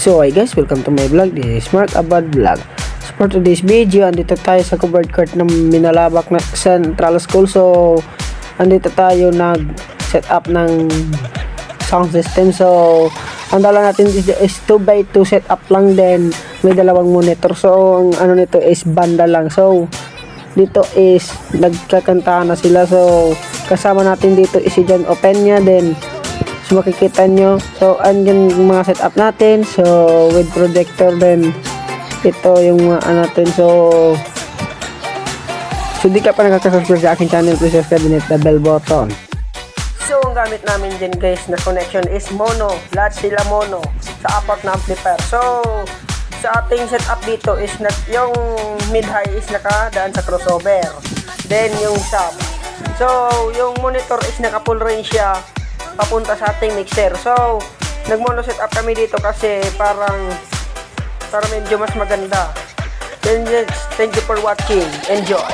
So hi guys, welcome to my vlog. This is Mark Abad Vlog. So for today's video, andito tayo sa covered court ng Minalabak na Central School. So andito tayo nag-set up ng sound system. So ang dala natin is 2x2 setup lang, din may dalawang monitor. So ang ano nito is banda lang. So dito is nagkakantahan na sila. So kasama natin dito is si John Opeña, din so makikita nyo. So andyan yung mga setup natin, so with projector, din ito yung mga natin. So di ka pa nakaka-subscribe sa aking channel, please subscribe and hit the bell button. So ang gamit namin dyan guys na connection is mono, lahat sila mono sa apat na amplifier. So sa ating setup dito is yung mid-high is nakadaan sa crossover, then yung sub. So yung monitor is naka full range siya papunta sa ating mixer. So nag-mono setup kami dito kasi para medyo mas maganda. Then thank you for watching. Enjoy.